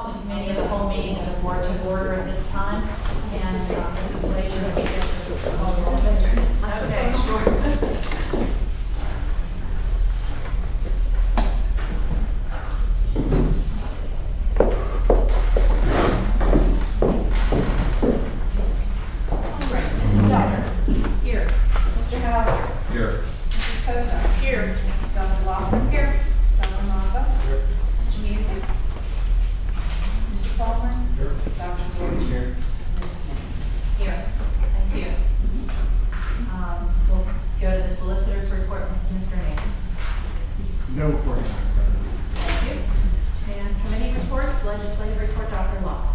call the committee of the whole meeting of the board to order at this time. And Mrs. Glazer, I think that's the call roll. Okay, sure. All right, Mrs. Delder. Here. Mr. Hauser. Here. Mrs. Kozar. Here. Dr. Lockwood. Here. Dr. Nava. Here. Mr. Music. Mr. Palmer. Here. Dr. George. Here. Mrs. Haynes. Here. Thank you. We'll go to the solicitor's report from Mr. Nance. No report. Thank you. And committee reports, legislative report, Dr. Law.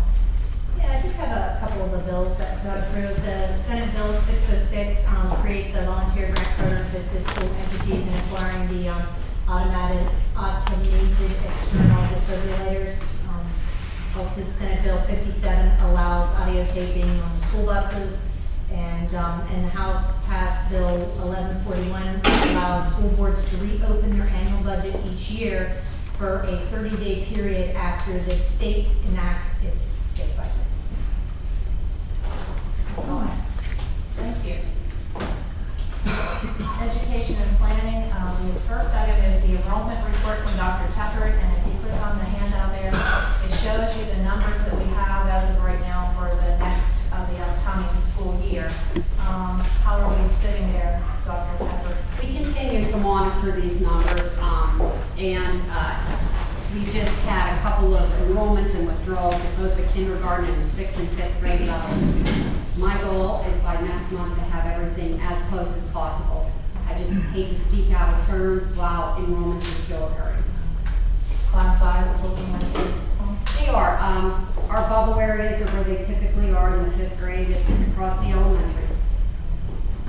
Yeah, I just have a couple of the bills that got approved. The Senate Bill 606 creates a volunteer grant program for assist school entities in acquiring the automated external defibrillators. Also, Senate Bill 57 allows audio taping on school buses. And the House passed Bill 1141, which allows school boards to reopen their annual budget each year for a 30-day period after the state enacts its state budget. That's all I have. Thank you. Education and planning. The first item is the enrollment report from Dr. Tepper, and if you click on the handout there, it shows you the numbers that we have as of right now for the next of the upcoming school year. How are we sitting there, Dr. Tepper? We continue to monitor these numbers, and we just had a couple of enrollments and withdrawals at both the kindergarten and the 6th and 5th grade levels. My goal is by next month to have everything as close as possible. I just hate to speak out of turn while enrollments are still occurring. Class size is looking like it is. They are. Our bubble areas are where they typically are in the 5th grade. It's across the elementaries.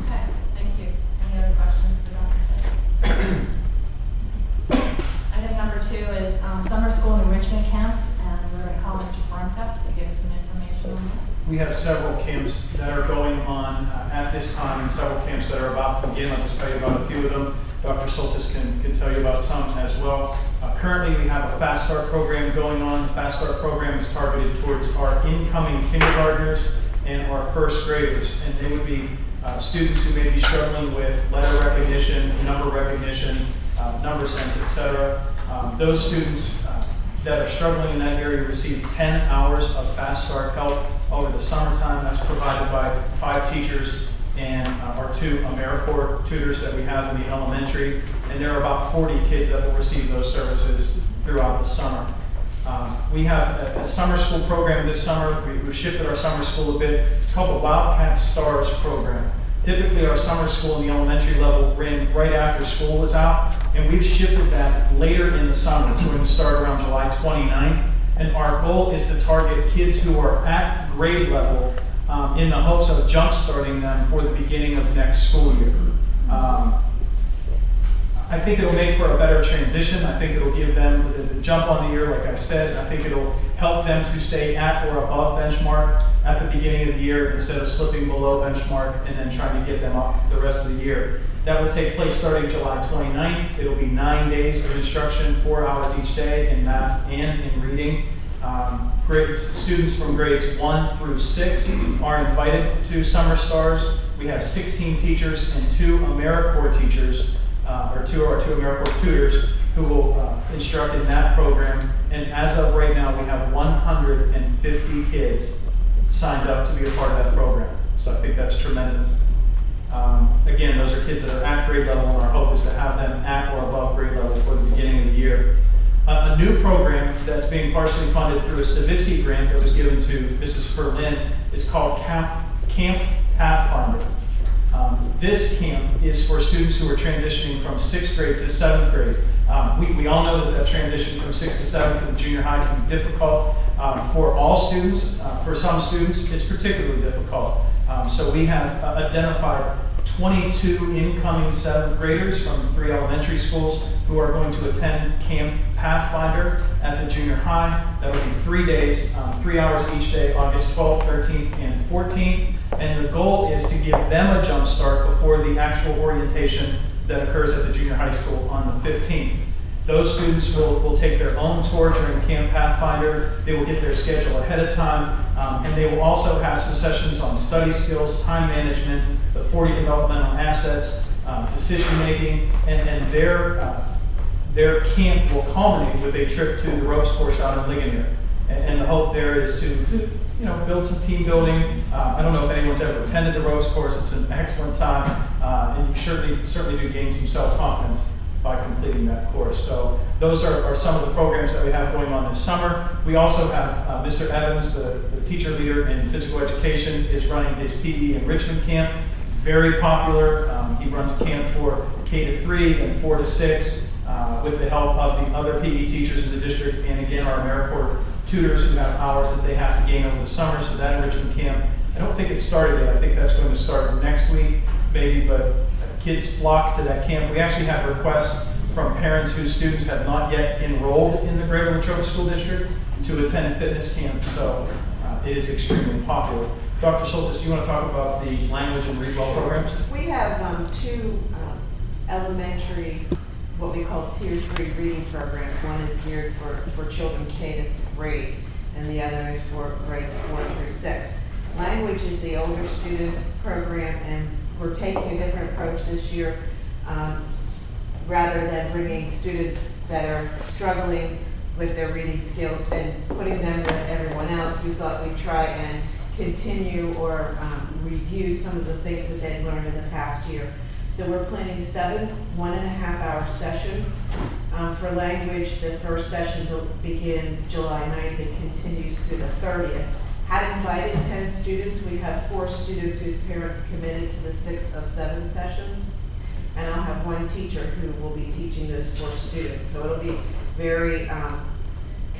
Okay, thank you. Any other questions for Dr. Tepper? Item number 2 is summer school enrichment camps, and we're going to call Mr. Brunka to give us some information on that. We have several camps that are going on at this time and several camps that are about to begin. I'll just tell you about a few of them. Dr. Soltis can tell you about some as well. Currently, we have a Fast Start program going on. The Fast Start program is targeted towards our incoming kindergartners and our first graders. And they would be students who may be struggling with letter recognition, number recognition, number sense, etc. Those students that are struggling in that area receive 10 hours of Fast Start help over the summertime. That's provided by 5 teachers and our 2 AmeriCorps tutors that we have in the elementary. And there are about 40 kids that will receive those services throughout the summer. We have a summer school program this summer. We've shifted our summer school a bit. It's called the Wildcat Stars program. Typically, our summer school in the elementary level ran right after school was out, and we've shifted that later in the summer. It's going to start around July 29th, and our goal is to target kids who are at grade level in the hopes of jump-starting them for the beginning of next school year. I think it'll make for a better transition. I think it'll give them the jump on the year, like I said. I think it'll help them to stay at or above benchmark at the beginning of the year instead of slipping below benchmark and then trying to get them up the rest of the year. That will take place starting July 29th. It'll be 9 days of instruction, 4 hours each day in math and in reading. Students from grades 1 through 6 are invited to Summer Stars. We have 16 teachers and 2 AmeriCorps teachers, or 2 of our 2 AmeriCorps tutors who will instruct in that program. And as of right now, we have 150 kids signed up to be a part of that program. So I think that's tremendous. Again, those are kids that are at grade level, and our hope is to have them at or above grade level for the beginning of the year. A new program that's being partially funded through a Stavisky grant that was given to Mrs. Ferlin is called Camp Pathfinder. This camp is for students who are transitioning from 6th grade to 7th grade. We all know that transition from 6th to 7th in junior high can be difficult for all students. For some students, it's particularly difficult. So we have identified 22 incoming 7th graders from 3 elementary schools who are going to attend Camp Pathfinder at the junior high. That will be 3 days, 3 hours each day, August 12th, 13th, and 14th. And the goal is to give them a jump start before the actual orientation that occurs at the junior high school on the 15th. Those students will take their own tour during Camp Pathfinder. They will get their schedule ahead of time, and they will also have some sessions on study skills, time management, the 40 developmental assets, decision making, and their camp will culminate with a trip to the ropes course out in Ligonier. And the hope there is to build some team building. I don't know if anyone's ever attended the ropes course. It's an excellent time, and you certainly do gain some self-confidence by completing that course. So those are some of the programs that we have going on this summer. We also have Mr. Evans, the teacher leader in physical education, is running his PE enrichment camp. Very popular. He runs a camp for K-3 and 4-6 with the help of the other PE teachers in the district, and again, our AmeriCorps tutors who have hours that they have to gain over the summer. So that enrichment camp, I don't think it started yet. I think that's going to start next week, maybe, but kids flock to that camp. We actually have requests from parents whose students have not yet enrolled in the Greater Latrobe School District to attend fitness camp, so it is extremely popular. Dr. Soltis, do you want to talk about the language and read well programs? We have two elementary, what we call Tier 3 reading programs. One is geared for children K-3, and the other is for grades 4 through 6. Language is the older students program, and we're taking a different approach this year. Rather than bringing students that are struggling with their reading skills and putting them with everyone else, we thought we'd try and continue or review some of the things that they've learned in the past year. So we're planning 7 1.5-hour sessions. For language, the first session begins July 9th and continues through the 30th. Had invited 10 students. We have 4 students whose parents committed to the 6 of 7 sessions. And I'll have 1 teacher who will be teaching those 4 students. So it'll be very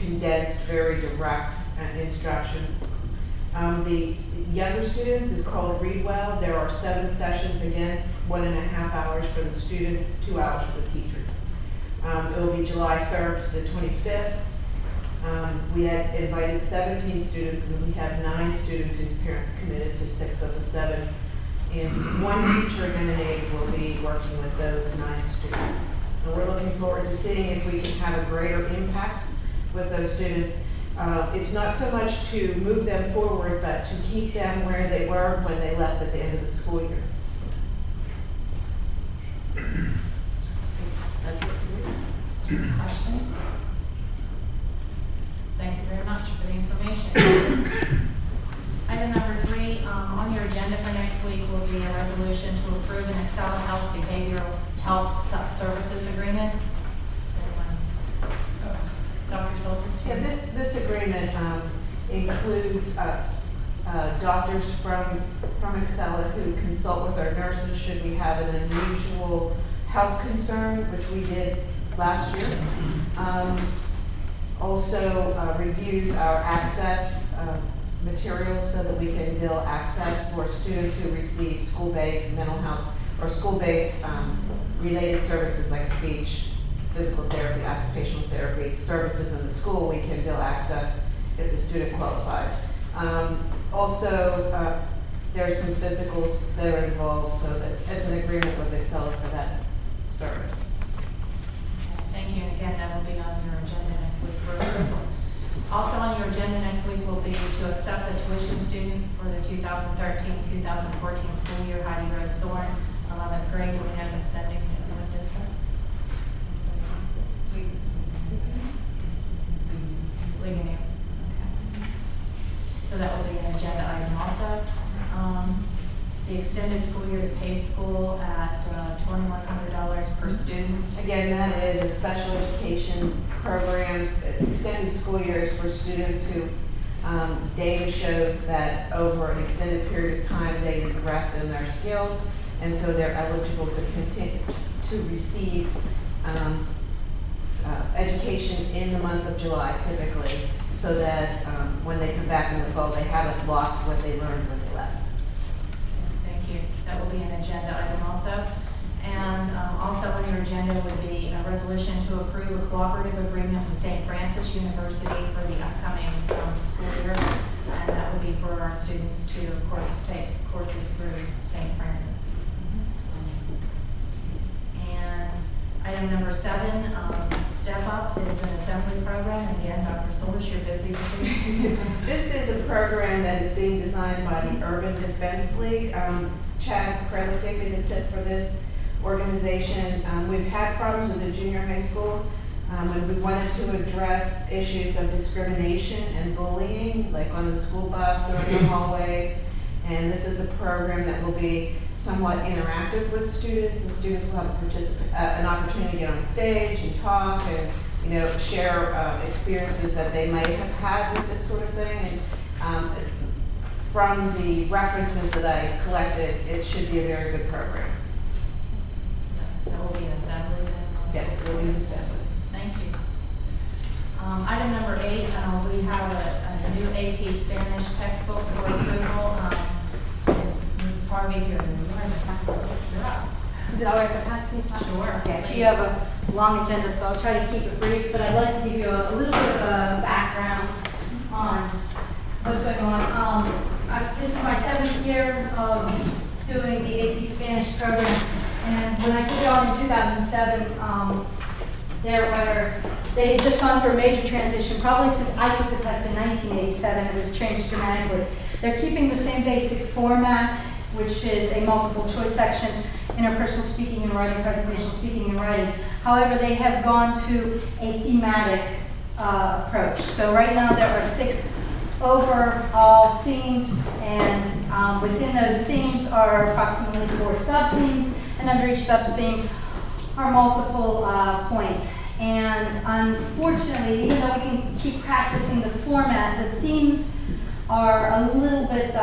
condensed, very direct instruction. The younger students is called Read Well. There are 7 sessions, again, 1.5 hours for the students, 2 hours for the teachers. It will be July 3rd to the 25th. We had invited 17 students, and we have 9 students whose parents committed to 6 of the 7. And 1 teacher and an aide will be working with those 9 students. And we're looking forward to seeing if we can have a greater impact with those students. It's not so much to move them forward, but to keep them where they were when they left at the end of the school year. That's it for me. Questions? Thank you very much for the information. Item number 3, on your agenda for next week will be a resolution to approve an Excel Health Behavioral Health Services Agreement. Dr. Soltis? Yeah, this agreement includes doctors from Excella who consult with our nurses should we have an unusual health concern, which we did last year. Also reviews our access materials so that we can bill access for students who receive school-based mental health or school-based related services like speech, physical therapy, occupational therapy services in the school. We can bill access if the student qualifies. Also, there's some physicals that are involved, so it's an agreement with Excel for that service. Thank you, and again, that will be on your agenda next week for approval. Also on your agenda next week will be to accept a tuition student for the 2013-2014 school year, Heidi Rose Thorne, 11th grade. Do we have an sending to the district? Ligonier. Okay. So that will be an agenda item also. The extended school year to PACE school at $2,100 per student. Again, that is a special education program. Extended school years for students who data shows that over an extended period of time they regress in their skills, and so they're eligible to continue to receive education in the month of July typically, so that when they come back in the fall they haven't lost what they learned when they left. Thank you. That will be an agenda item also. And also on your agenda would be a resolution to approve a cooperative agreement with St. Francis University for the upcoming school year. And that would be for our students to, of course, take courses through St. Francis. And Item number 7, Step Up is an assembly program. And again, Dr. Solish, you're busy this evening. This is a program that is being designed by the Urban Defense League. Chad Credit gave me the tip for this organization. We've had problems with the junior high school when we wanted to address issues of discrimination and bullying, like on the school bus or in the hallways. And this is a program that will be somewhat interactive with students, and students will have an opportunity to get on stage and talk and share experiences that they might have had with this sort of thing. And from the references that I collected, it should be a very good program. That will be an assembly then? Yes, it will be an assembly. Thank you. Item number 8, we have a new AP Spanish textbook for approval. Is Mrs. Harvey here? You're up. Is it all right if I pass these on? Sure. Okay, so you have a long agenda, so I'll try to keep it brief, but I'd like to give you a little bit of a background on what's going on. This is my 7th year of doing the AP Spanish program, and when I took it on in 2007, they had just gone through a major transition. Probably since I took the test in 1987, it was changed dramatically. They're keeping the same basic format, which is a multiple choice section, interpersonal speaking and writing, presentation speaking and writing. However, they have gone to a thematic approach. So right now there are 6 overall themes, and within those themes are approximately 4 sub-themes, and under each sub-theme are multiple points. And unfortunately, even though we can keep practicing the format, the themes are a little bit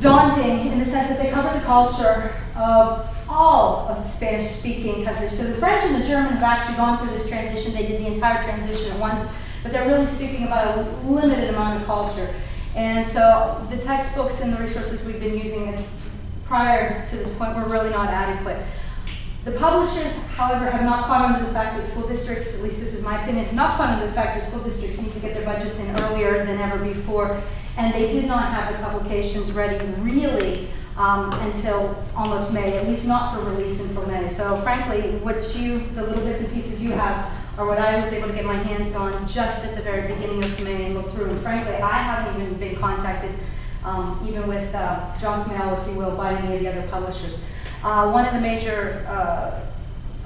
daunting in the sense that they cover the culture of all of the Spanish-speaking countries. So the French and the German have actually gone through this transition. They did the entire transition at once, but they're really speaking about a limited amount of culture. And so the textbooks and the resources we've been using prior to this point were really not adequate. The publishers, however, have not caught on to the fact that school districts, at least this is my opinion, have not caught on to the fact that school districts need to get their budgets in earlier than ever before, and they did not have the publications ready really until almost May, at least not for release until May. So frankly, the little bits and pieces you have are what I was able to get my hands on just at the very beginning of May and look through. And frankly, I haven't even been contacted, even with junk mail, if you will, by any of the other publishers. One of the major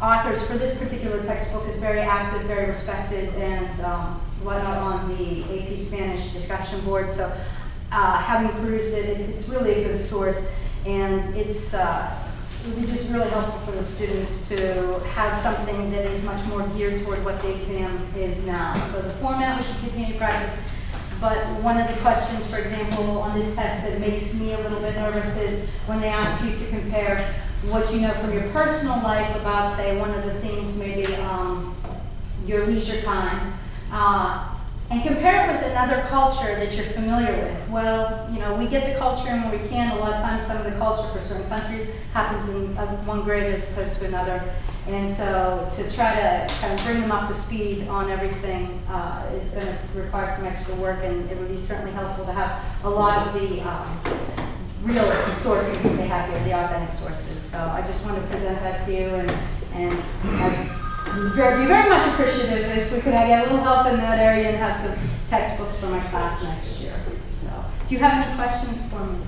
authors for this particular textbook is very active, very respected, and whatnot on the AP Spanish discussion board. So having perused it, it's really a good source, and it would be just really helpful for the students to have something that is much more geared toward what the exam is now. So the format, we should continue to practice. But one of the questions, for example, on this test that makes me a little bit nervous is when they ask you to compare what you know from your personal life about, say, one of the themes, maybe your leisure time, and compare it with another culture that you're familiar with. Well, we get the culture in when we can. A lot of times some of the culture for certain countries happens in one grade as opposed to another. And so to try to kind of bring them up to speed on everything is going to require some extra work, and it would be certainly helpful to have a lot of the real sources that they have here, the authentic sources. So I just want to present that to you, and I'd be very much appreciative if we could get a little help in that area and have some textbooks for my class next year. So, do you have any questions for me?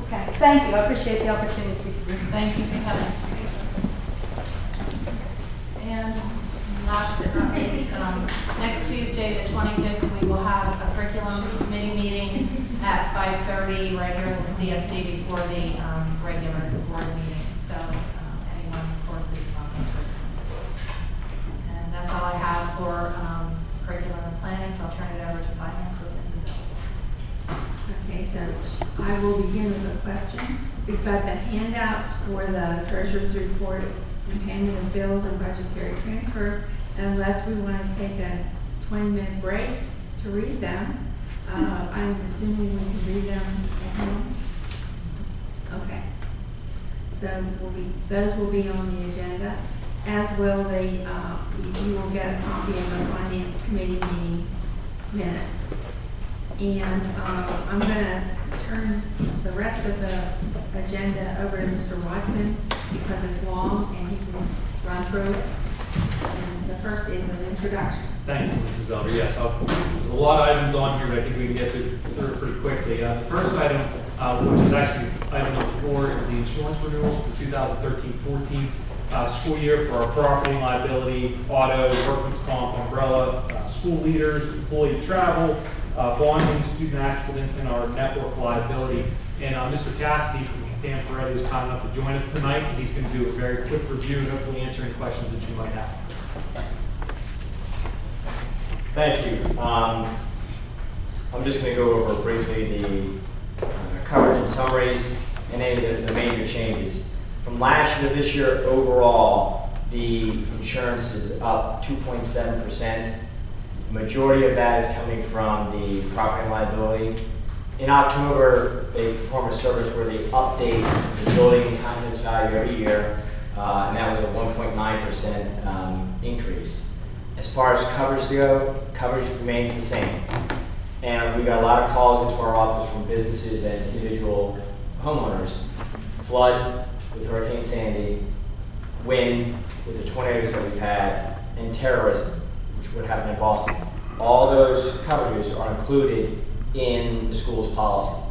Okay, thank you. I appreciate the opportunity to speak to you. Thank you for coming. And last but not least, next Tuesday, the 25th, we will have a curriculum committee meeting at 5:30 right here in the CSC before the regular board meeting. So anyone, of course, is welcome to attend. And that's all I have for curriculum and planning, so I'll turn it over to finance with Mrs. Ellis. Okay, so I will begin with a question. We've got the handouts for the treasurer's report, companion of bills and budgetary transfers. Unless we want to take a 20-minute break to read them, I'm assuming we can read them at home. Okay. So those will be on the agenda, as will you will get a copy of the Finance Committee meeting minutes. And I'm going to turn the rest of the agenda over to Mr. Watson because it's long and he can run through it. And the first is an introduction. Thank you, Mrs. Elder. Yes, there's a lot of items on here, but I think we can get through it pretty quickly. The first item, which is actually item number 4, is the insurance renewals for 2013-14 school year for our property, liability, auto, workman's comp, umbrella, school leaders, employee travel, bonding, student accident, and our network liability. And Mr. Cassidy from Dan Ferretti is kind enough to join us tonight, and he's going to do a very quick review and hopefully answer any questions that you might have. Thank you. I'm just going to go over briefly the coverage and summaries and any of the major changes. From last year to this year, overall, the insurance is up 2.7%. The majority of that is coming from the property and liability. In October, they perform a service where they update the building and contents value every year, and that was a 1.9% increase. As far as coverage go, coverage remains the same. And we got a lot of calls into our office from businesses and individual homeowners. Flood with Hurricane Sandy, wind with the tornadoes that we've had, and terrorism, which would happen in Boston. All those coverages are included in the school's policy.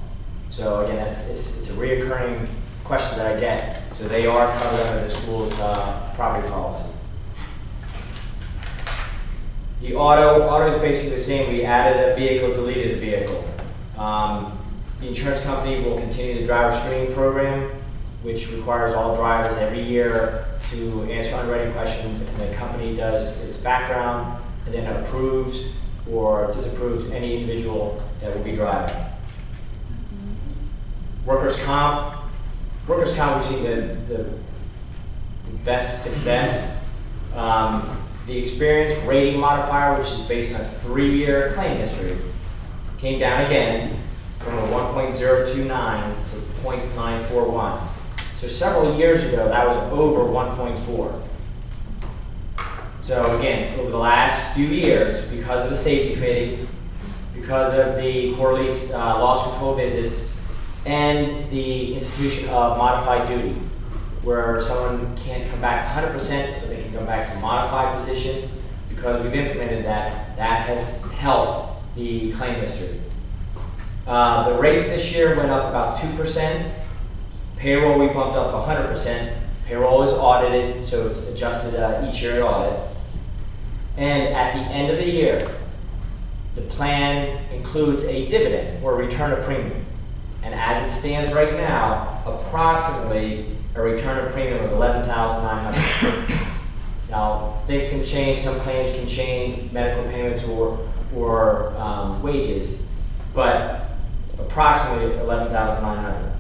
So again, it's a reoccurring question that I get. So they are covered under the school's property policy. The auto is basically the same. We added a vehicle, deleted a vehicle. The insurance company will continue the driver screening program, which requires all drivers every year to answer underwriting questions, and the company does its background and then approves or disapproves any individual that will be driving. Workers' comp, we've seen the best success. The experience rating modifier, which is based on a 3-year claim history, came down again from a 1.029 to 0.941. So several years ago, that was over 1.4. So again, over the last few years, because of the safety committee, because of the quarterly loss control visits, and the institution of modified duty, where someone can't come back 100%, but they can come back to a modified position, because we've implemented that, that has helped the claim history. The rate this year went up about 2%. Payroll, we bumped up 100%. Payroll is audited, so it's adjusted each year at audit. And at the end of the year, the plan includes a dividend or return of premium. And as it stands right now, approximately a return of premium of $11,900. Now, things can change, some claims can change, medical payments or wages, but approximately $11,900.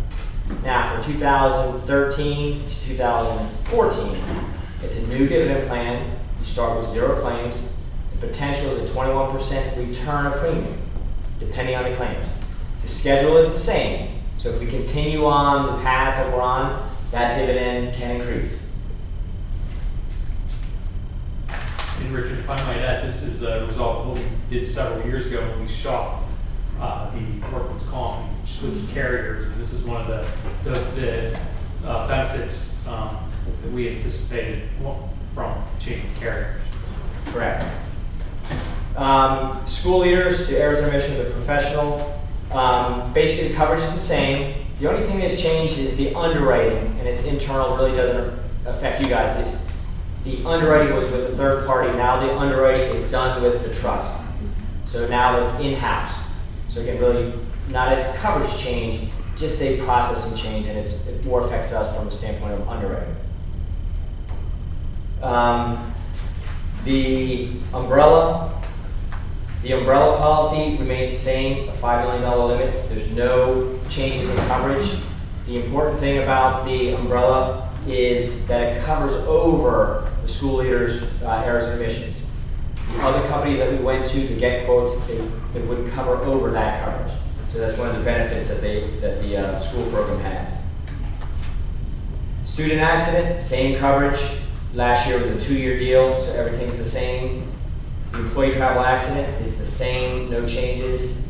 Now, for 2013 to 2014, it's a new dividend plan. You start with 0 claims. The potential is a 21% return of premium, depending on the claims. The schedule is the same, so if we continue on the path that we're on, that dividend can increase. And Richard, if I might add, this is a result of what we did several years ago when we shopped the workman's comp, we switched carriers, and this is one of the benefits that we anticipated from changing carriers. Correct. School leaders, the Arizona Mission, the professional, basically the coverage is the same. The only thing that's changed is the underwriting, and it's internal, really doesn't affect you guys. The underwriting was with a third party. Now the underwriting is done with the trust. So now it's in-house. So again, really not a coverage change, just a processing change, and it more affects us from the standpoint of underwriting. The umbrella policy remains the same, a $5 million limit. There's no changes in coverage. The important thing about the umbrella is that it covers over the school leaders' errors and omissions. The other companies that we went to get quotes, they wouldn't cover over that coverage. So that's one of the benefits that the school program has. Student accident, same coverage. Last year was a 2-year deal, so everything's the same. The employee travel accident is the same, no changes.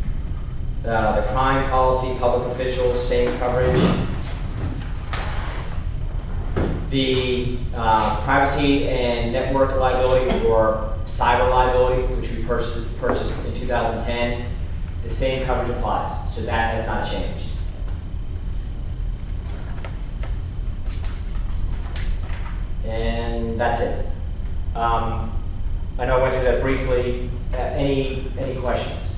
The crime policy, public officials, same coverage. The privacy and network liability or cyber liability, which we purchased in 2010, the same coverage applies, so that has not changed. And that's it. I know I went through that briefly. Any questions?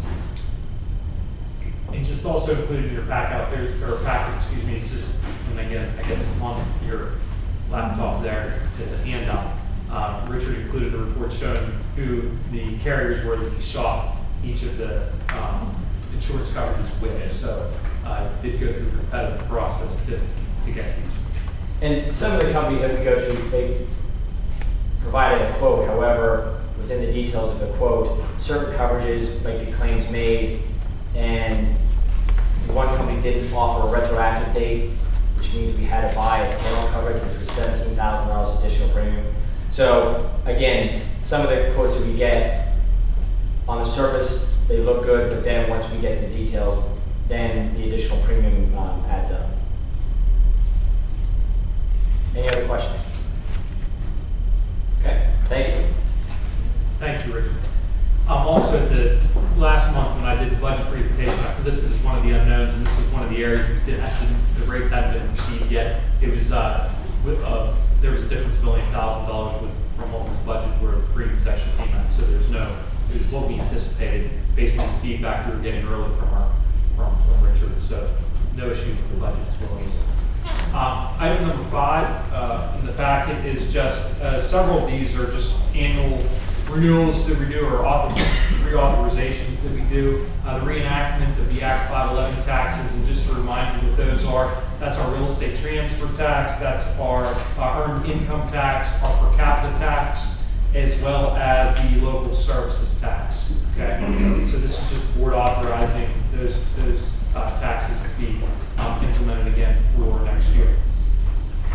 And just also included in your pack out there, or packet, excuse me, it's just, and again, I guess it's on your laptop there as a handout. Richard included a report showing who the carriers were that he shopped each of the insurance coverages with. So did go through a competitive process to get these. And some of the companies that we go to, they provided a quote. However, within the details of the quote, certain coverages might be claims made, and one company didn't offer a retroactive date, which means we had to buy a tail coverage, which was $17,000 additional premium. So again, some of the quotes that we get, on the surface, they look good, but then once we get the details, then the additional premium adds up. Any other questions? Okay, thank you. Thank you, Richard. Also, the last month when I did the budget presentation, this is one of the unknowns, and this is one of the areas we didn't actually, the rates hadn't been received yet. It was there was a difference of only $1,000 from what was budgeted where the premiums actually came out. So there's no, it was what we anticipated based on the feedback we were getting early from Richard. So no issue with the budget as well either. Item number 5 in the packet is just several of these are just annual renewals to renew or reauthorizations that we do. The reenactment of the Act 511 taxes, and just to remind you what those are, that's our real estate transfer tax, that's our earned income tax, our per capita tax, as well as the local services tax. Okay, so this is just board authorizing those taxes to be implemented again for next year.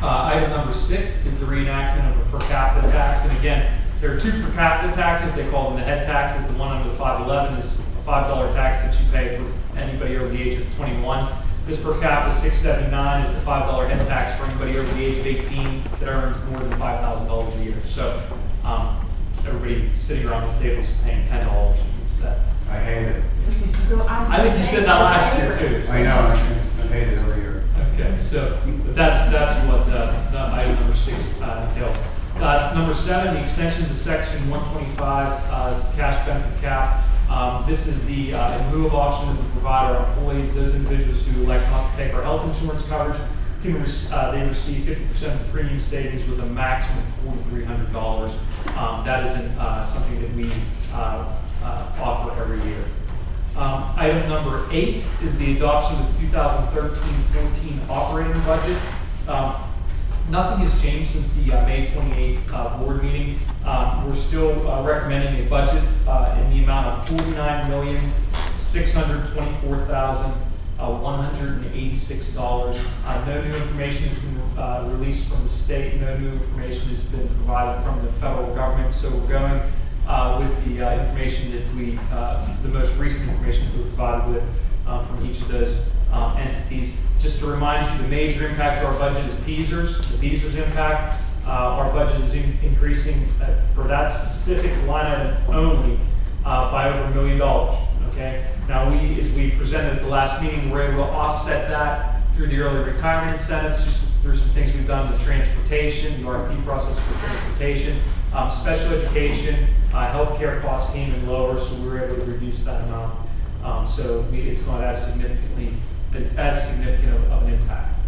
Item number 6 is the reenactment of a per capita tax, and again, there are 2 per capita taxes. They call them the head taxes. The one under the 511 is a $5 tax that you pay for anybody over the age of 21. This per capita $679 is the $5 head tax for anybody over the age of 18 that earns more than $5,000 a year. So everybody sitting around this table is paying $10 instead. I hate it. I think you said that last year too. I know, I hate it every year. Okay, so but that's what the item number 6 entails. Number 7, the extension to section 125 cash benefit cap. This is the in lieu of option that we provide our employees. Those individuals who elect not to take our health insurance coverage can they receive 50% of the premium savings with a maximum of $4,300. That isn't something that we offer every year. Item number 8 is the adoption of the 2013-14 operating budget. Nothing has changed since the May 28th board meeting. We're still recommending a budget in the amount of $49,624,186. No new information has been released from the state. No new information has been provided from the federal government. So we're going with the information that we, the most recent information that we were provided with from each of those entities. Just to remind you, the major impact to our budget is PSERS. The PSERS impact, our budget is increasing for that specific line item only by over $1 million. Okay. Now as we presented at the last meeting, we're able to offset that through the early retirement incentives, just through some things we've done with transportation, the RFP process for transportation, special education, healthcare costs came in lower, so we were able to reduce that amount. So it's not as significant of an impact.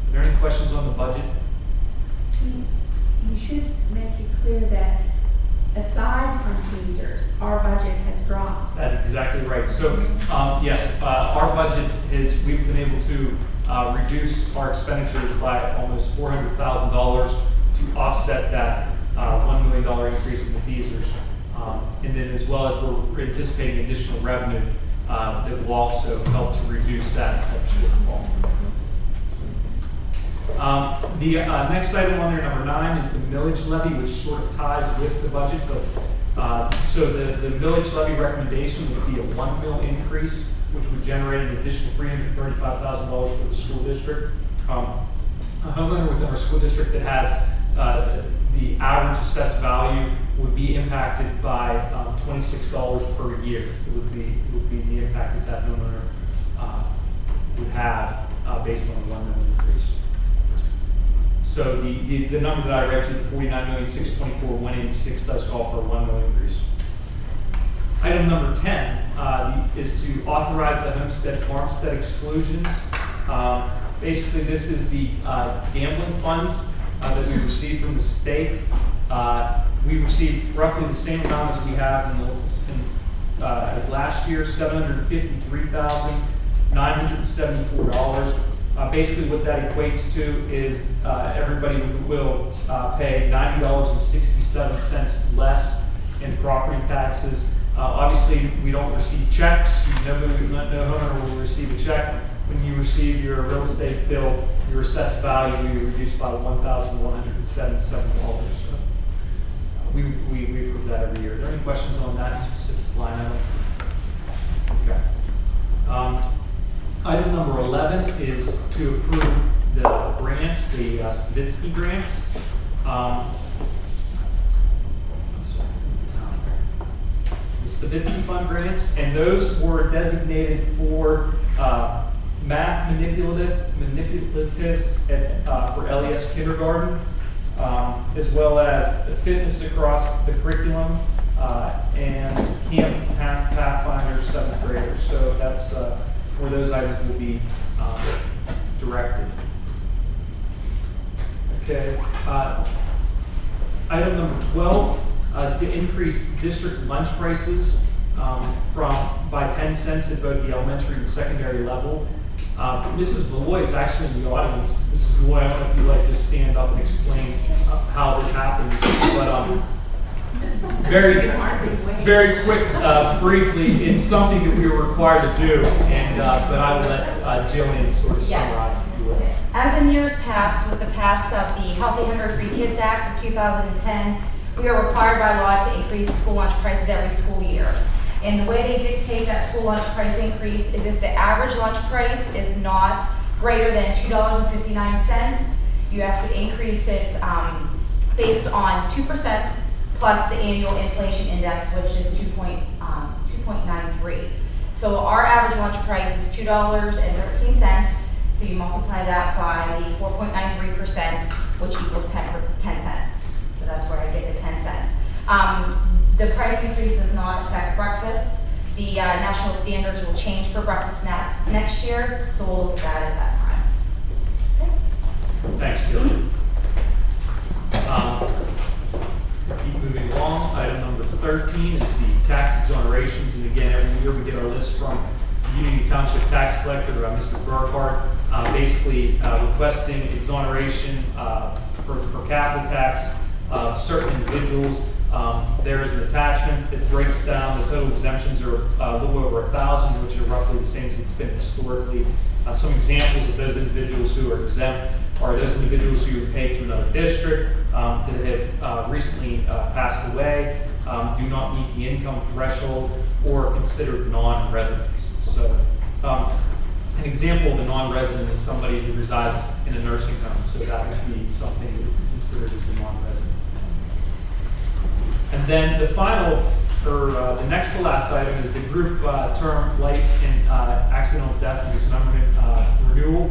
Are there any questions on the budget? You should make it clear that aside from PSERS, our budget has dropped. That's exactly right. So yes, our budget is, we've been able to reduce our expenditures by almost $400,000 to offset that $1 million increase in the PSERS. And then as well as we're anticipating additional revenue that will also help to reduce that shortfall. The next item on there, number 9, is the millage levy, which sort of ties with the budget. But so the millage levy recommendation would be a $1 mil increase, which would generate an additional $335,000 for the school district. a homeowner within our school district that has the average assessed value would be impacted by $26 per year. It would be the impact that homeowner would have based on the 1 million increase. So the number that I read to you, the 49,624,186, does call for a 1 million increase. Item number 10 is to authorize the homestead farmstead exclusions. Basically, this is the gambling funds that we receive from the state. We received roughly the same amount as we have as last year, $753,974. Basically, what that equates to is everybody will pay $90.67 less in property taxes. Obviously, we don't receive checks. No homeowner will receive a check. When you receive your real estate bill, your assessed value will be reduced by $1,177. We approve that every year. Are there any questions on that specific line item? Okay. Item number 11 is to approve the grants, the Stavitsky grants. The Stavitsky Fund grants, and those were designated for math manipulatives for LES kindergarten, as well as the fitness across the curriculum and camp pathfinders 7th graders. So that's where those items will be directed. Okay. Item number 12 is to increase district lunch prices by 10 cents at both the elementary and secondary level. Mrs. Malloy is actually in the audience. Mrs. Malloy, I don't know if you'd like to stand up and explain how this happens, but very quick, briefly, it's something that we were required to do, and but I will let Jillian sort of summarize, if you will. As in years past, with the pass of the Healthy Hunger Free Kids Act of 2010, we are required by law to increase school lunch prices every school year. And the way they dictate that school lunch price increase is if the average lunch price is not greater than $2.59, you have to increase it based on 2% plus the annual inflation index, which is 2.93. So our average lunch price is $2.13. So you multiply that by the 4.93%, which equals 10 cents. So that's where I get the 10 cents. The price increase does not affect breakfast. The national standards will change for breakfast next year, so we'll look at it at that time. Okay. Thanks, Jillian. To keep moving along, item number 13 is the tax exonerations. And again, every year we get our list from the Unity Township Tax Collector, Mr. Burkhart, basically requesting exoneration for capital tax of certain individuals. There is an attachment that breaks down the total exemptions are a little over 1,000, which are roughly the same as it's been historically. Some examples of those individuals who are exempt are those individuals who are paid to another district that have recently passed away, do not meet the income threshold, or considered non-residents. So an example of a non-resident is somebody who resides in a nursing home, so that would be something that would be considered as a non-resident. And then the final, or the next to last item is the group term life and accidental death and dismemberment renewal.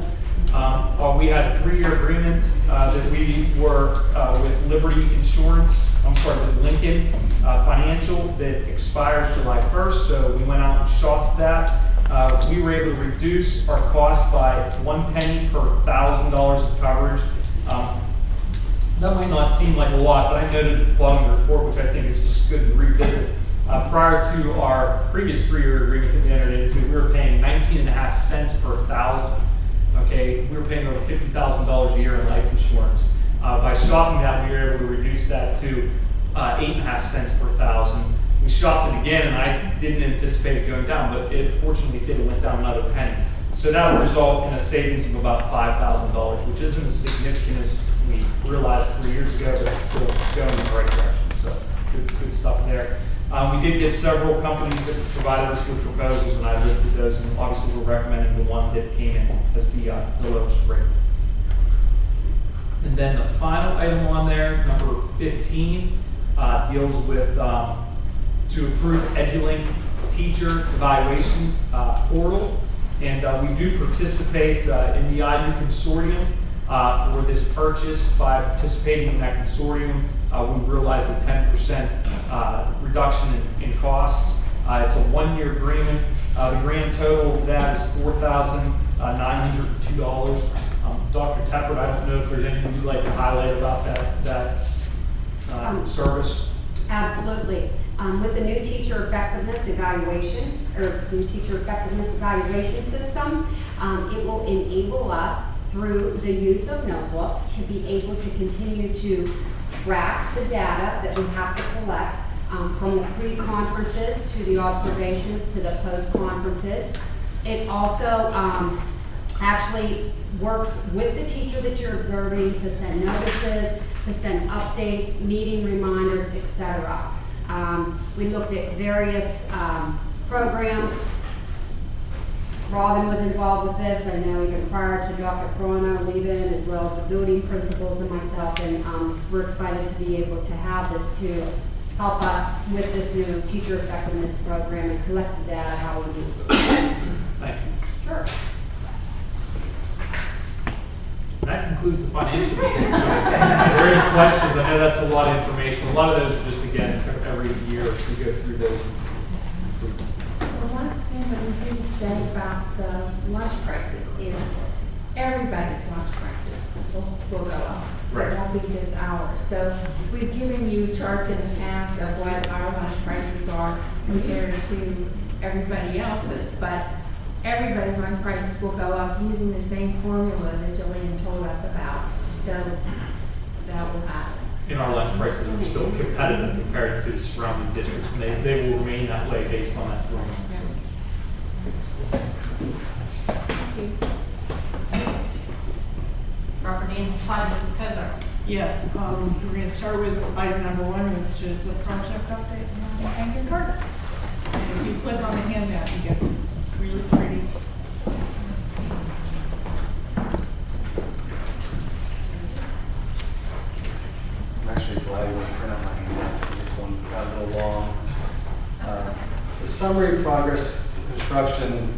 We had a 3-year agreement that we were with Liberty Insurance, with Lincoln Financial that expires July 1st. So we went out and shopped that. We were able to reduce our cost by 1 penny per $1,000 of coverage. That might not seem like a lot, but I noted at the bottom of the report, which I think is just good to revisit. Prior to our previous 3-year agreement that we entered into, we were paying 19.5 cents per 1,000. Okay, we were paying over $50,000 a year in life insurance. By shopping that, we were able to reduce that to 8.5 cents per 1,000. We shopped it again, and I didn't anticipate it going down, but it fortunately did. It went down another penny. So that would result in a savings of about $5,000, which isn't as significant as we realized 3 years ago, but it's still going in the right direction. So good stuff there. We did get several companies that provided us with proposals, and I listed those, and obviously we're recommending the one that came in as the lowest rate. And then the final item on there, number 15, deals with to approve EduLink teacher evaluation portal. And we do participate in the IU consortium for this purchase. By participating in that consortium, we realize a 10% reduction in costs. It's a one-year agreement. The grand total of that is $4,902. Dr. Tepper, I don't know if there's anything you'd like to highlight about that service. Absolutely. With the new teacher effectiveness evaluation, or new teacher effectiveness evaluation system, it will enable us, through the use of notebooks, to be able to continue to track the data that we have to collect from the pre-conferences to the observations to the post-conferences. It also actually works with the teacher that you're observing to send notices, to send updates, meeting reminders, etc. We looked at various programs. Robin was involved with this. I know even prior to Dr. Corona leaving, as well as the building principals and myself, and we're excited to be able to have this to help us with this new teacher effectiveness program and collect the data how we need it. Thank you. Sure. That concludes the financial report. So, are there any questions? I know that's a lot of information. A lot of those are just, again, every year we go through those. Well, one thing that we do say about the lunch prices is everybody's lunch prices will go up. Right. It won't be just ours. So we've given you charts in the past of what our lunch prices are compared to everybody else's, but everybody's lunch prices will go up using the same formula that Jillian told us about. So that will happen. And our lunch prices are still competitive compared to surrounding districts, and they will remain that way based on that formula. Property and supply, Mrs. Kozar. Yes, we're going to start with item number 1, which is a project update on Anchor Carter. And if you click on the handout, you get this really pretty. I'm actually glad you went print out my handouts. This one got a little long. The summary progress construction,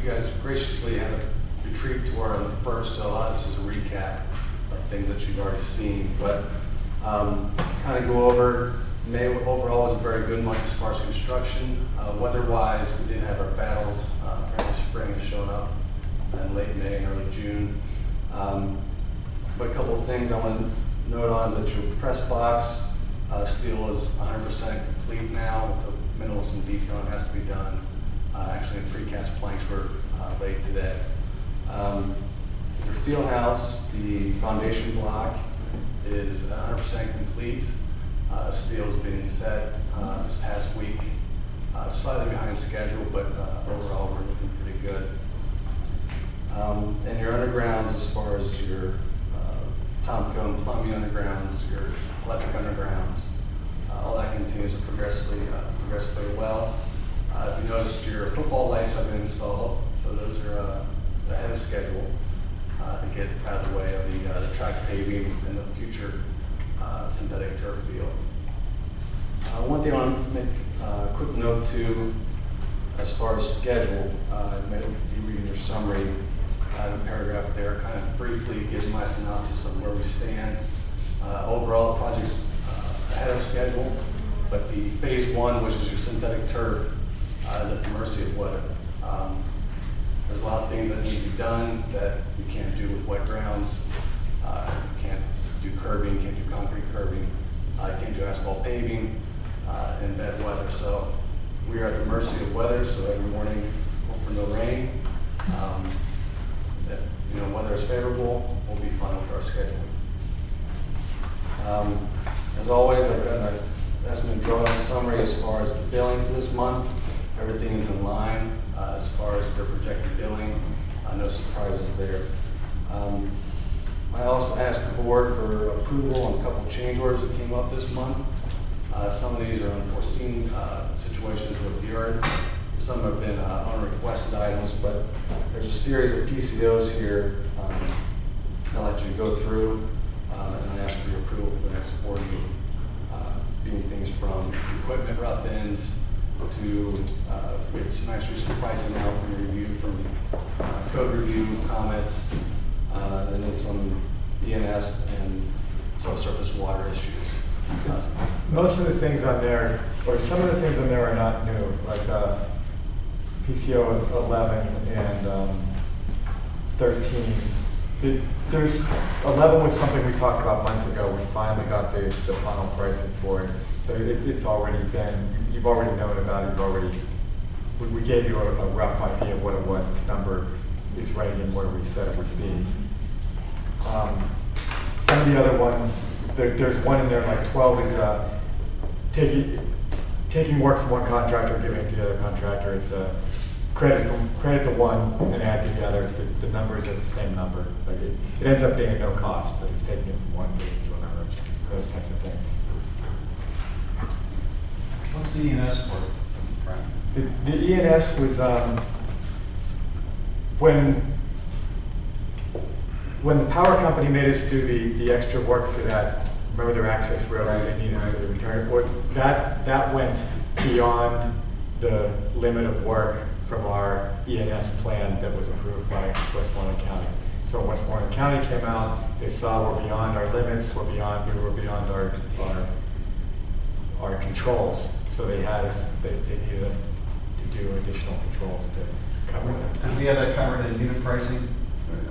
you guys graciously had a retreat tour on the first, so a lot of this is a recap of things that you've already seen. But kind of go over, May overall was a very good month as far as construction. Weather-wise, we did have our battles. Apparently spring has shown up in late May and early June. But a couple of things I want to note on is that your press box steel is 100% complete now. With the minimal some detailing has to be done. Actually, the precast planks were laid today. Your field house, the foundation block is 100% complete. Steel is being set this past week. Slightly behind schedule, but overall we're looking pretty good. And your undergrounds, as far as your Tomco and plumbing undergrounds, your electric undergrounds, all that continues to progress very well. If you noticed, your football lights have been installed, so those are ahead of schedule to get out of the way of the track paving and the future synthetic turf field. One thing I want to make a quick note to, as far as schedule, maybe you reading your summary, the paragraph there kind of briefly gives my synopsis of where we stand. Overall, the project's ahead of schedule, but the phase 1, which is your synthetic turf, is at the mercy of weather. There's a lot of things that need to be done that you can't do with wet grounds. You can't do curbing, can't do concrete curbing, can't do asphalt paving in bad weather. So we are at the mercy of weather, so every morning hope for no rain. If weather is favorable, we'll be fine with our schedule. As always, I've got an estimate drawing summary as far as the billing for this month. Everything is in line as far as their projected billing. No surprises there. I also asked the board for approval on a couple of change orders that came up this month. Some of these are unforeseen situations with the earth. Some have been unrequested items, but there's a series of PCOs here I'd like you to go through and ask for your approval for the next board meeting. Being things from equipment rough ends to, we had some nice recent pricing now from review, from code review comments, and then some ENS and subsurface water issues. Most of the things on there, or some of the things on there are not new, like PCO 11 and 13. There's 11 was something we talked about months ago. We finally got the final pricing for it. So it's already been, you've already known about it. We gave you a rough idea of what it was. This number is right in where we said it would be. Some of the other ones, there's one in there, like 12 is taking work from one contractor, giving it to the other contractor. It's a credit to one and add to the other. The numbers are the same number. Like it ends up being at no cost, but it's taking it from one to another. Those types of things. What's the ENS for, Frank? The ENS was when the power company made us do the extra work for that. Remember their access road they needed for the return? Or that went beyond the limit of work from our ENS plan that was approved by Westmoreland County. So Westmoreland County came out, they saw we're beyond our limits, we were beyond our controls. So they needed us to do additional controls to cover that. And we have that covered in unit pricing?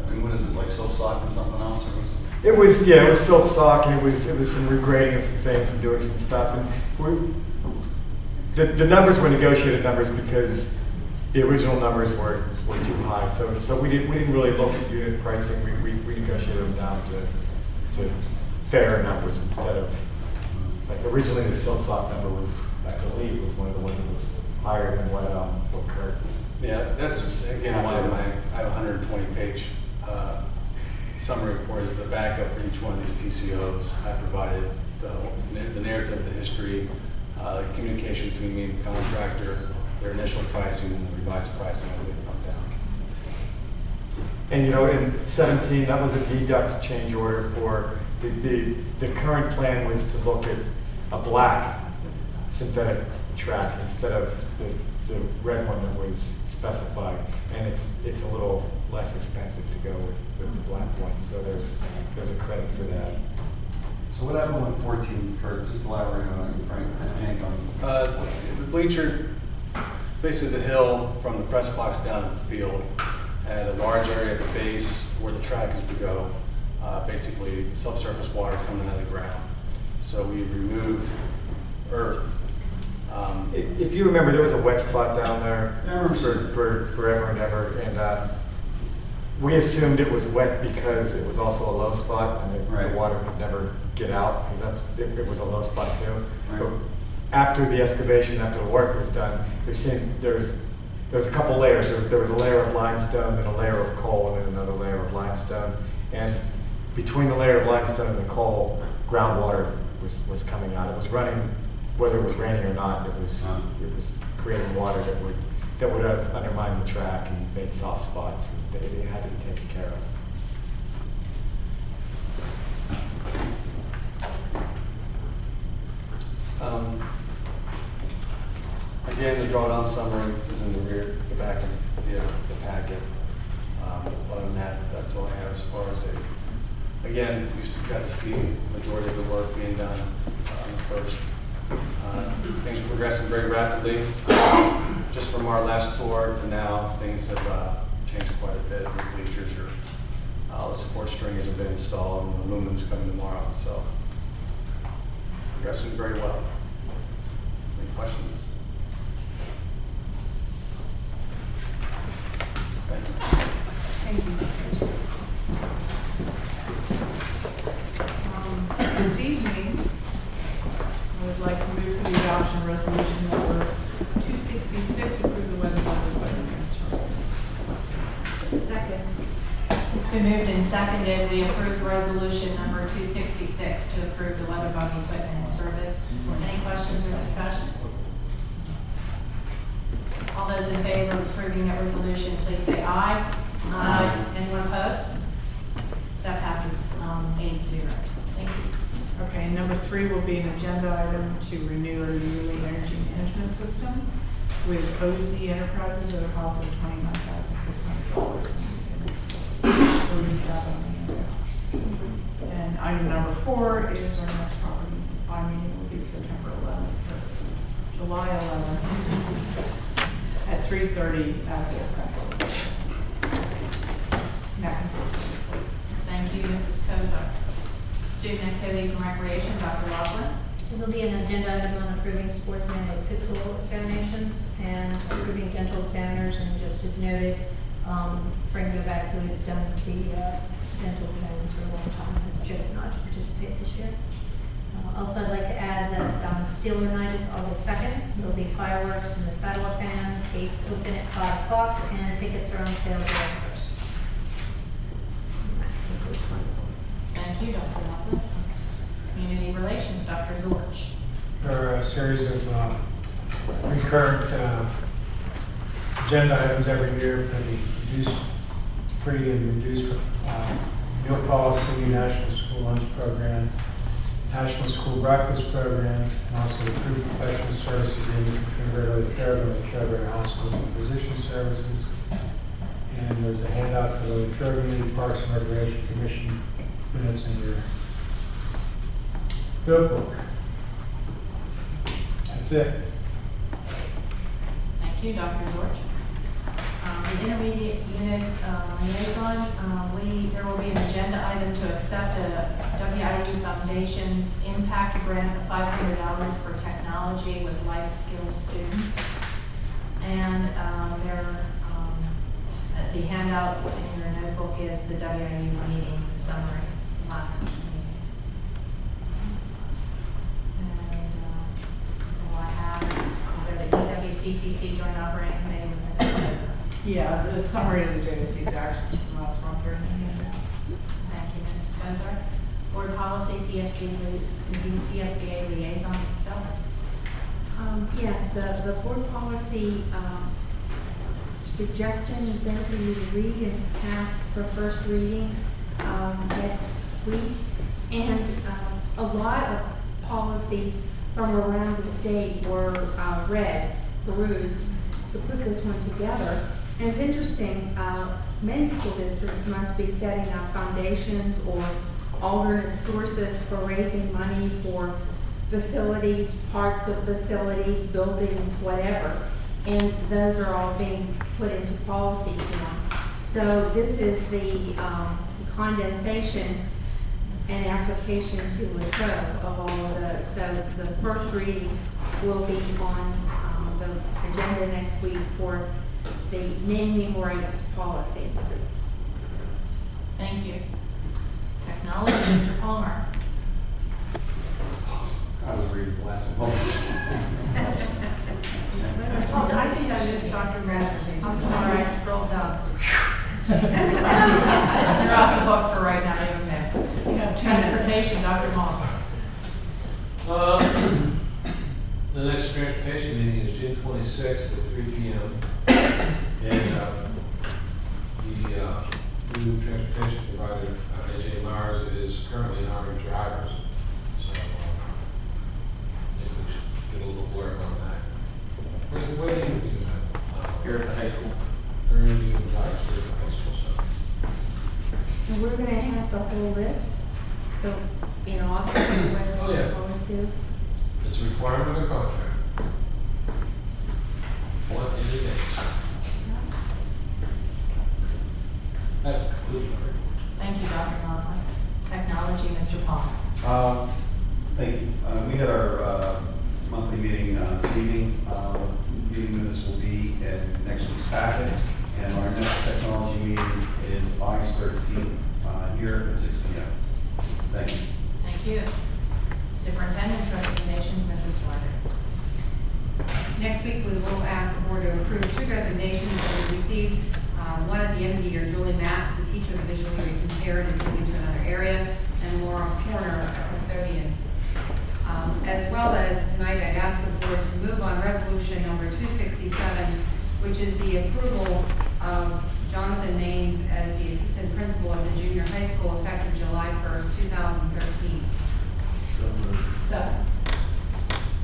I mean, what is it, like soap sock and something else? Or was it? It was silt sock, and it was some regrading of some things and doing some stuff. And the numbers were negotiated numbers because the original numbers were too high. So we didn't really look at unit pricing. We negotiated them down to fair numbers instead of, like, originally the silt sock number was, I believe, was one of the ones that was higher than what Kurt. Yeah, that's again one of my, I have a 120-page summary report is the backup for each one of these PCOs. I provided the narrative, the history, communication between me and the contractor, their initial pricing and the revised pricing as they come down. And in 17, that was a deduct change order for the current plan was to look at a black synthetic track instead of the red one that was specified, and it's a little less expensive to go with the black one. So there's a credit for that. So what happened with 14, Kurt? Just elaborate on it, Frank. The bleacher, basically the hill from the press box down to the field, had a large area at the base where the track is to go. Basically, subsurface water coming out of the ground. So we removed earth. If you remember, there was a wet spot down there Yeah, for forever and ever, and we assumed it was wet because it was also a low spot, and the water could never get out because it was a low spot too. Right. But after the excavation, after the work was done, there's a couple layers. There was a layer of limestone, then a layer of coal, and then another layer of limestone. And between the layer of limestone and the coal, groundwater was coming out. It was running, whether it was raining or not. It was creating water that would have undermined the track and made soft spots. And they had to be taken care of. Again, the drawdown summary is in the back of the packet. Other than that, that's all I have as far as again, we got to see the majority of the work being done on the first. Things are progressing very rapidly. Just from our last tour to now, things have changed quite a bit. The bleachers the support string hasn't been installed, and the aluminum's coming tomorrow. So progressing very well. Any questions? Thank you. Thank you. This evening, I would like to move for the adoption of resolution number 266, approve the weather budget transfers. Second. It's been moved and seconded. We approve resolution number 266 to approve the weather bug equipment and service. Any questions or discussion? All those in favor of approving that resolution, please say aye. Aye. Anyone opposed? That passes passes 8-0. Thank you. Okay, and number 3 will be an agenda item to renew our yearly energy management system with OZ Enterprises at a cost of $29,600. We'll use that on the handout. And item number 4 is our next property supply meeting will be September 11th, July 11th at 3:30 at the Central. That concludes the report. Thank you, Mrs. Kozar. Student Activities and Recreation, Dr. Laughlin. There will be an agenda item on approving sportsmen with physical examinations and approving dental examiners, and just as noted, Frank Novak, who has done the dental exams for a long time, has chosen not to participate this year. Also, I'd like to add that Steeler Night is August 2nd. There will be fireworks in the Satellite Fan. Gates open at 5 o'clock, and tickets are on sale July 1st. Thank you, Dr. Laughlin. Community Relations, Dr. Zorch. There are a series of recurrent agenda items every year for the reduced free and reduced meal policy, National School Lunch Program, National School Breakfast Program, and also the Professional Service Agreement between Regular Latrobe and Latrobe High School and Physician Services. And there's a handout for the Latrobe Community Parks and Recreation Commission minutes in your notebook. That's it. Thank you, Dr. Zorch. The intermediate unit liaison, there will be an agenda item to accept a WIU Foundation's impact grant of $500 for technology with life skills students. And the handout in your notebook is the WIU meeting summary, last meeting. And that's all I have. The EWCTC Joint Operating Committee with Mr. Rosa. Yeah, the summary of the JOC's actions from last month are in the handout. Thank you, Mrs. Kozar. Board Policy, PSBA Liaison, Mrs. Selby. Yes, the board policy suggestion is there for you to read and pass for first reading next week. And a lot of policies from around the state were perused to put this one together. And it's interesting, many school districts must be setting up foundations or alternate sources for raising money for facilities, parts of facilities, buildings, whatever. And those are all being put into policy form. So this is the condensation and application to Latrobe of all of those. So the first reading will be on the agenda next week for the naming rights policy. Thank you. Technology, Mr. Palmer. I was reading the last one. Oh, I think I missed Dr. Rafferty. I'm sorry, I scrolled down. You're off the hook for right now, even there. You have 2 minutes. Transportation, Dr. Long. The next transportation meeting is June 26th at 3 p.m. And the new transportation provider, AJ Myers, is currently hiring drivers. So I think we should get a little blurb on that. Where are you interviewing that? Here at the high school. They're interviewing drivers here at the high school, so. And we're gonna have the whole list, so in August, whether Oh, yeah. we're going to. It's a requirement of the contract. What in advance. That concludes my report. Thank you, Dr. Laughlin. Technology, Mr. Palmer. Thank you. We had our monthly meeting this evening. Meeting minutes will be in next week's packet, and our next technology meeting is August 13th here at 6 p.m. Thank you. Thank you. Superintendent's recommendations, Mrs. Swider. Next week, we will ask the board to approve 2 resignations that we received. One at the end of the year, Julie Matz, the teacher of the visually impaired, is moving to another area, and Laura Horner, a custodian. As well as tonight, I asked the board to move on resolution number 267, which is the approval of Jonathan Maines as the assistant principal of the junior high school effective July 1st, 2013. So,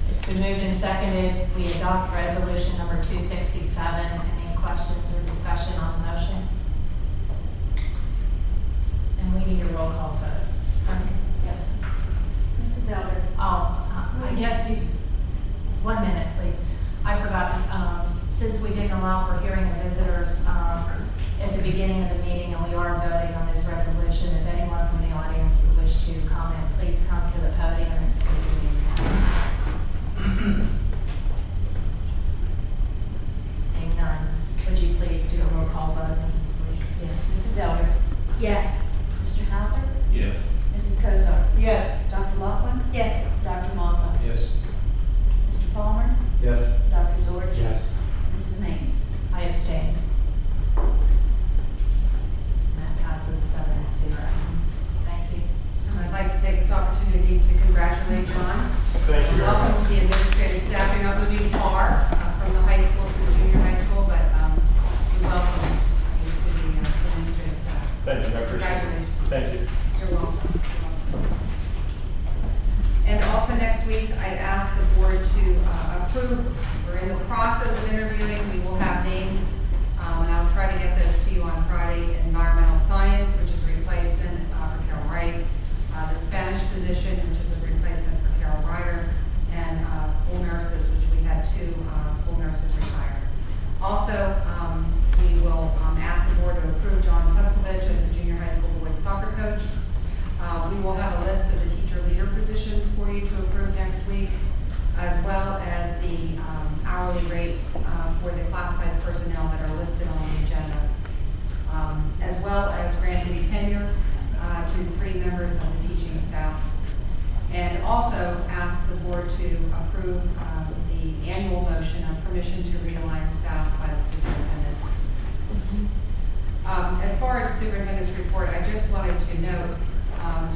it's been moved and seconded. We adopt resolution number 267. Any questions or discussion on the motion? And we need a roll call vote. Yes. Mrs. Elder? I guess 1 minute, please. I forgot, since we didn't allow for hearing of visitors at the beginning of the meeting, and we are voting on this resolution, if anyone from the audience would wish to comment, please come to the podium and state your name. Seeing none, would you please do a roll call vote, Mrs. Lee? Yes. Mrs. Elder? Yes. Mr. Hauser? Yes. Mrs. Kozar? Yes. Dr. Laughlin? Yes. Dr. Malta? Yes. Mr. Palmer? Yes. Dr. Zorich? Yes. Mrs. Mays? I abstain. That passes 7-0. Thank you. I'd like to take this opportunity to congratulate John. Thank you. Welcome to the administrative staff. You're not moving far from the high school to the junior high school, but we welcome you to the administrative staff. Thank you, I appreciate it. Congratulations. Thank you. You're welcome. And also next week, I'd ask the board to approve, we're in the process of interviewing, we will have names, and I'll try to get those to you on Friday. Environmental science, which is a replacement for Carol Wright, the Spanish position, which is a replacement for Carol Ryder, and school nurses, which we had 2 school nurses retire. Also, we will ask the board to approve John Tuslovich as the junior high school boys soccer coach. We will have a list of the teacher leader positions for you to approve next week, as well as the hourly rates for the classified personnel that are listed on the agenda, as well as granting tenure to 3 members of the teaching staff. And also ask the board to approve the annual motion of permission to realign staff by the superintendent. As far as the superintendent's report, I just wanted to note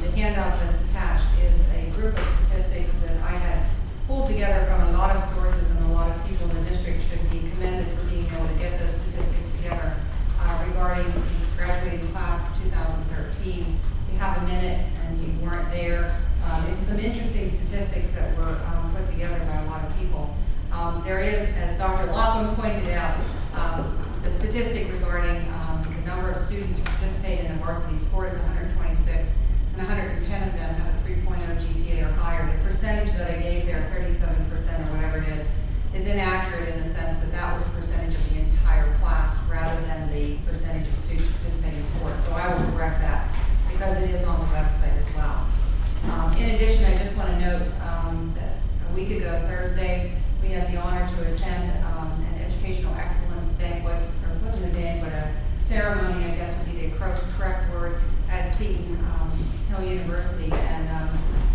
the handout that's attached is a group of statistics that I had pulled together from a lot of sources, and a lot of people in the district should be commended for being able to get those statistics together regarding the graduating class of 2013. You have a minute and you weren't there. It's some interesting statistics that were put together by a lot of people. There is, as Dr. Laughlin pointed out, the statistic regarding the number of students who participate in a varsity sport is 126, and 110 of them have a 3.0 GPA or higher. The percentage that I gave there, 37% or whatever it is inaccurate in the sense that that was a percentage of the entire class rather than the percentage of students participating in sports. So I will correct that because it is on the website as well. In addition, I just want to note that a week ago, Thursday, we had the honor to attend an educational excellence banquet, or it wasn't a banquet, a ceremony, I guess would be the correct word, at Seton Hill University. And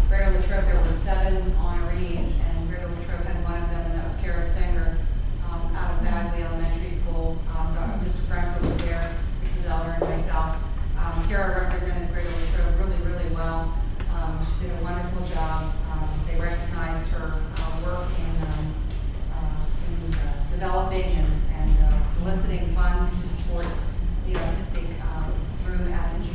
Greater Latrobe, there were 7 honorees, and Greater Latrobe had one of them, and that was Kara Stenger out of Bagley Elementary School. Mr. Frankfurt was there, Mrs. Eller, and myself. Kara represented Greater Latrobe really, really well. She did a wonderful job. They recognized her work in developing and soliciting funds to support the autistic room at the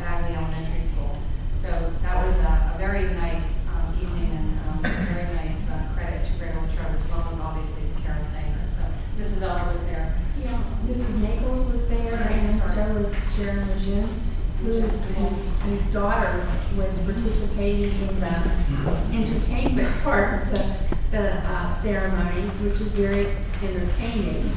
Bagley Elementary School. So that was a very nice evening, and very nice credit to Greater Latrobe, as well as obviously to Kara Stenger. So Mrs. Elder was there. Yeah, Mrs. Nichols was there, and so was Sharon Lejeune, whose daughter was participating in the entertainment part of the ceremony, which is very entertaining.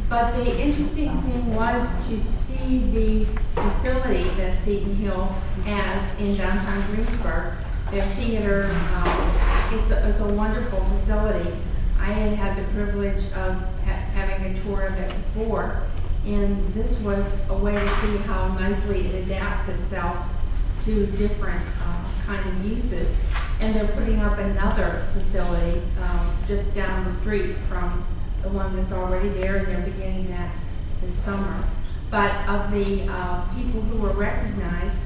But the interesting thing was to see the facility that Seton Hill has in downtown Greensburg. Their theater, it's a wonderful facility. I had the privilege of having a tour of it before, and this was a way to see how nicely it adapts itself to different kind of uses. And they're putting up another facility just down the street from the one that's already there, and they're beginning that this summer. But of the people who were recognized,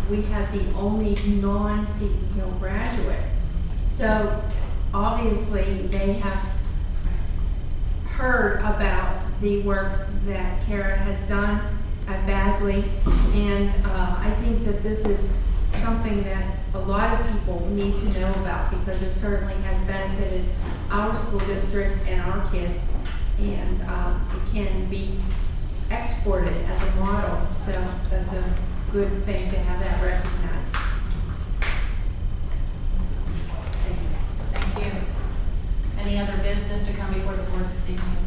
we had the only non-Seton Hill graduate. So obviously they have heard about the work that Kara has done badly. And I think that this is something that a lot of people need to know about because it certainly has benefited our school district and our kids. And it can be exported as a model. So that's a good thing to have that recognized. Thank you. Any other business to come before the board this evening?